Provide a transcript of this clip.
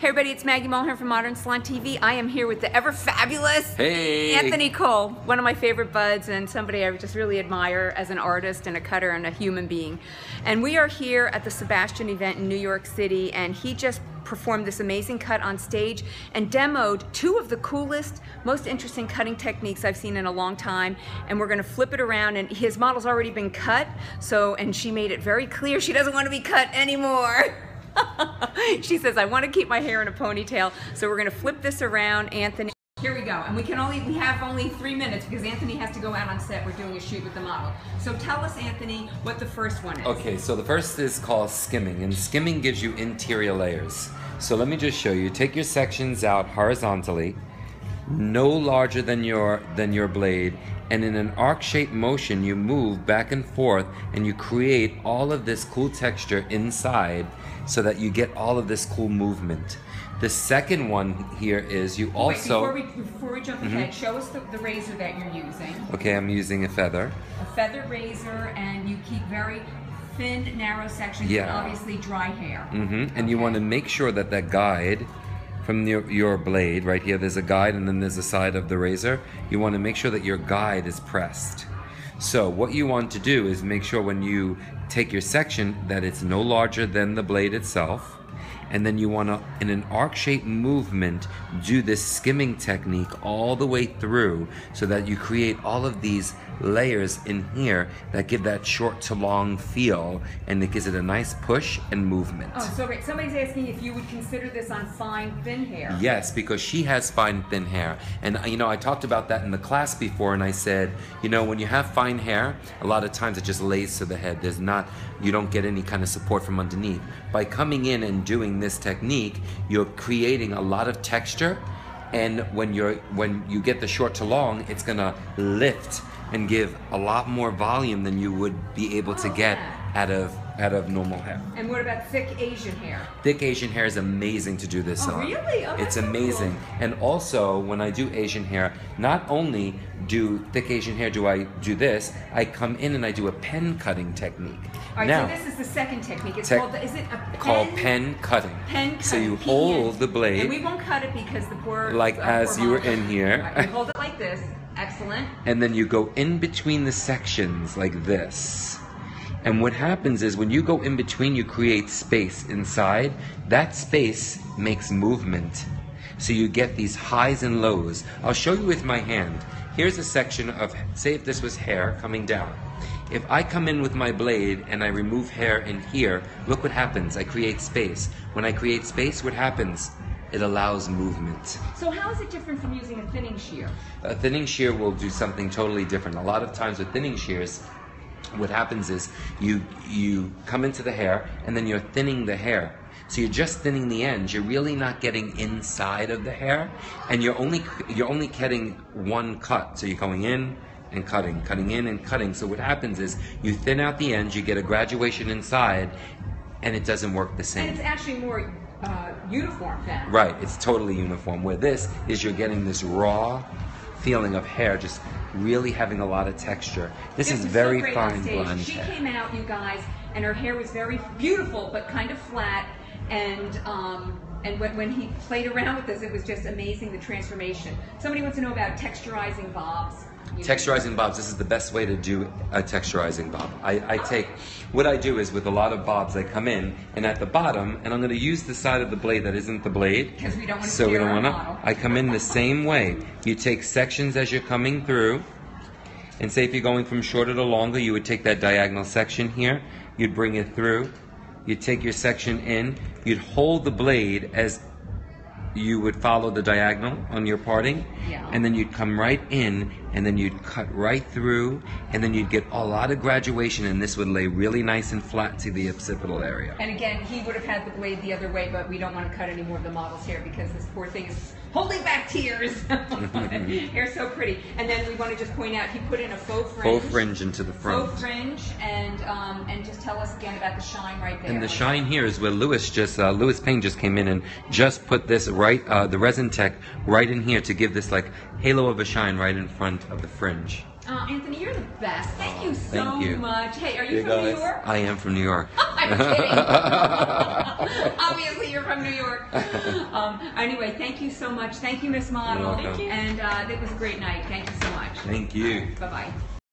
Hey everybody, it's Maggie Mulhern from Modern Salon TV. I am here with the ever fabulous Anthony Cole, one of my favorite buds and somebody I just really admire as an artist and a cutter and a human being. And we are here at the Sebastian event in New York City, and he just performed this amazing cut on stage and demoed two of the coolest, most interesting cutting techniques I've seen in a long time. And we're gonna flip it around, and his model's already been cut, and she made it very clear she doesn't want to be cut anymore. She says, I want to keep my hair in a ponytail. So we're going to flip this around, Anthony. Here we go. And we have only 3 minutes because Anthony has to go out on set. We're doing a shoot with the model. So tell us, Anthony, what the first one is. Okay, so the first is called skimming, and skimming gives you interior layers. So let me just show you. Take your sections out horizontally, no larger than your blade, and in an arc-shaped motion you move back and forth and you create all of this cool texture inside so that you get all of this cool movement. The second one here is you also... Wait, before we jump ahead, show us the razor that you're using. Okay, I'm using a feather. A feather razor, and you keep very thin, narrow sections, and obviously dry hair. And you want to make sure that that guide from your blade, right here, there's a guide and then there's a side of the razor. You want to make sure that your guide is pressed. So what you want to do is make sure when you take your section that it's no larger than the blade itself, and then you want to, in an arc-shaped movement, do this skimming technique all the way through so that you create all of these layers in here that give that short to long feel, and it gives it a nice push and movement. Oh, so great. Somebody's asking if you would consider this on fine, thin hair. Yes, because she has fine, thin hair. And you know, I talked about that in the class before, and I said, you know, when you have fine hair, a lot of times it just lays to the head. You don't get any kind of support from underneath. By coming in and doing this technique, you're creating a lot of texture, and when you get the short to long, it's gonna lift and give a lot more volume than you would be able to get out of normal hair. And what about thick Asian hair? Thick Asian hair is amazing to do this on. Really? Oh, it's so amazing. Cool. And also, when I do Asian hair, not only do thick Asian hair do I do this, I come in and I do a pen cutting technique. All right, now, so this is the second technique. It's called, is it a pen? Called pen cutting. Pen cutting. So you hold the blade. And we won't cut it because the poor... Like as you were in here. Right, you hold it like this. Excellent. And then you go in between the sections like this. And what happens is when you go in between, you create space inside. That space makes movement. So you get these highs and lows. I'll show you with my hand. Here's a section of, say if this was hair coming down. If I come in with my blade and I remove hair in here, look what happens. I create space. When I create space, what happens? It allows movement. So how is it different from using a thinning shear? A thinning shear will do something totally different. A lot of times with thinning shears, what happens is you come into the hair and then you're thinning the hair. So you're just thinning the ends. You're really not getting inside of the hair, and you're only getting one cut. So you're going in and cutting, cutting in and cutting. So what happens is you thin out the ends, you get a graduation inside, and it doesn't work the same. And it's actually more uniform then. Right, it's totally uniform. Where this is, you're getting this raw feeling of hair, just really having a lot of texture. This is very fine blonde hair. She came out, you guys, and her hair was very beautiful, but kind of flat. And when he played around with this, it was just amazing, the transformation. Somebody wants to know about texturizing bobs. Texturizing bobs, this is the best way to do a texturizing bob. What I do is with a lot of bobs, I come in, and at the bottom, and I'm going to use the side of the blade that isn't the blade. Because we don't want to I come in the same way. You take sections as you're coming through, and say if you're going from shorter to longer, you would take that diagonal section here, you'd bring it through, you'd take your section in, you'd hold the blade as you would follow the diagonal on your parting, and then you'd come right in, and then you'd cut right through, and then you'd get a lot of graduation, and this would lay really nice and flat to the occipital area. And again, he would have had the blade the other way, but we don't want to cut any more of the model's hair because this poor thing is holding back tears. Hair's so pretty. And then we want to just point out, he put in a faux fringe. Faux fringe into the front. Faux fringe, and just tell us again about the shine right there. And the shine here is where Louis Payne just came in and just put this the resin tech right in here to give this like halo of a shine right in front of the fringe. Anthony, you're the best. Thank you so much. Hey, are you from New York? I am from New York. I'm kidding. Obviously, you're from New York. Anyway, thank you so much. Thank you, Miss Model. Thank you. And it was a great night. Thank you so much. Thank you. Bye-bye.